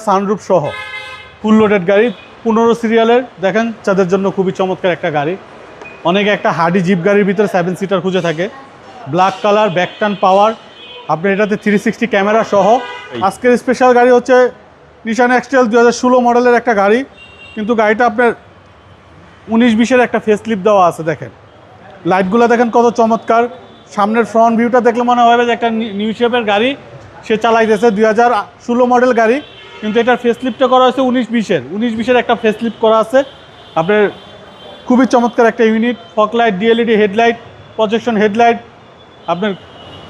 Sunroof সহ full loaded গাড়ি 15 সিরিয়ালের দেখেন যাদের জন্য খুবই চমৎকার একটা গাড়ি। অনেকে একটা হার্ডি জিপ গাড়ির ভিতরে 7 সিটার খুঁজে থাকে, ব্ল্যাক কালার, ব্যাকটান পাওয়ার, আপনার এটাতে 360 ক্যামেরা সহ। আজকের স্পেশাল গাড়ি হচ্ছে নিশান এক্সটেল 2016 মডেলের একটা গাড়ি, কিন্তু গাড়িটা আপনার 19-20-এর একটা ফেস লিফট দেওয়া আছে। দেখেন লাইটগুলো দেখেন কত চমৎকার, সামনের ফ্রন্ট ভিউটা দেখলে মনে হবে যে একটা নিউ শেপের গাড়ি সে চালাইতেছে। 2016 মডেল গাড়ি, কিন্তু এটার ফেস লিফটটা করা হয়েছে 19-20-এর একটা ফেস লিফট করা আছে। আপনার খুবই চমৎকার একটা unit, fog light, DLED headlight, projection headlight, আপনার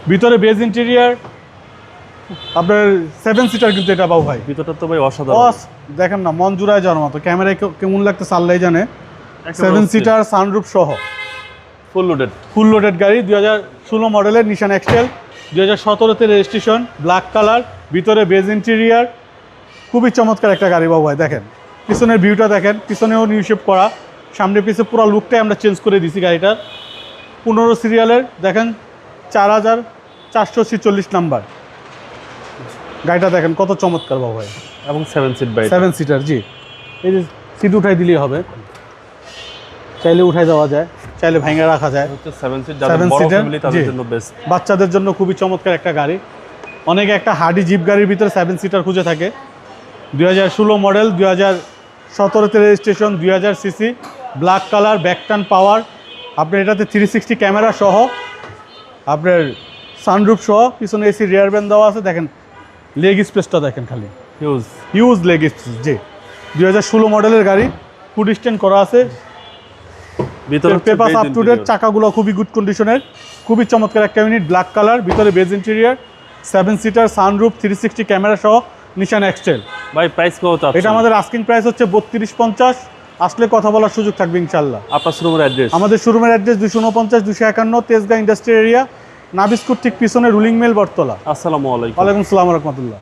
ভিতরে বেজ ইন্টেরিয়ার, আপনার 7 সিটার। কিন্তু এটা বাবু ভাই ভিতরটা তো ভাই অসাধারণ, দেখেন না, মন জুড়ায় যাওয়ার মতো। ক্যামেরায় কেমন লাগতেছে আল্লাহই জানে। 7 সিটার সানরুফ সহ ফুল লোডেড গাড়ি, 2016 মডেলের নিশান এক্সটেল, 2017-তে রেজিস্ট্রেশন, ব্ল্যাক কালার, ভিতরে বেজ ইন্টেরিয়ার, খুবই চমৎকার একটা গাড়ি বাবু ভাই। দেখেন পিছনের ভিউটা দেখেন, পিছনেও নিউ শেপ করা, সামনে পিছনে পুরো লুকটাই আমরা চেঞ্জ করে দিছি গাড়িটার। 15 সিরিয়ালের দেখেন 4446 নাম্বার গাড়িটা দেখেন কত চমৎকার বাবু ভাই। এবং 7 সিট বাই 7 সিটার, জি। এই যে সিট উঠাই দিলেই হবে, চাইলে উঠাই দেওয়া যায়, চাইলে ভাঙা রাখা যায়। 7 সিট, যাদের বড় ফ্যামিলি তাদের জন্য বেস্ট। বাচ্চাদের জন্য খুবই চমৎকার একটা গাড়ি। অনেকে একটা হার্ডি জিপ গাড়ির ভিতরে 7 সিটার খুঁজে থাকে। 2016 মডেল, 2017-তে রেজিস্ট্রেশন, 2000 সিসি, ব্ল্যাক কালার, ব্যাকটান পাওয়ার, আপনার এটাতে 360 ক্যামেরা সহ, আপনার সানরুফ সহ, পিছনে এসি রিয়ার ব্যান্ড দেওয়া আছে। দেখেন লেগ স্পেসটা দেখেন, খালি হিউজ লেগ স্পেস। জি, 2016 মডেলের গাড়ি, ফুড স্ট্যান্ড করা আছে, ভিতরে পেপার আপ টু ডেট, চাকাগুলো খুবই গুড কন্ডিশনের, খুবই চমৎকার একটা ইউনিট, ব্ল্যাক কালার, ভিতরে base interior, 7 seater, sunroof, 360 camera সহ নিশান এক্সটেল। ভাই প্রাইস কত আছে? এটা আমাদের আস্কিং প্রাইস হচ্ছে 3250। আসলে কথা বলার সুযোগ থাকবে ইনশাআল্লাহ। আপনার শোরুমের অ্যাড্রেস? আমাদের শোরুমের অ্যাড্রেস 249-251 তেজগাঁ ইন্ডাস্ট্রি এরিয়া, নাবিস্কুট ঠিক পিছনে রুলিং মেল বটতলা। আসসালামু আলাইকুম। ওয়ালাইকুম আসসালাম ওয়া রাহমাতুল্লাহ।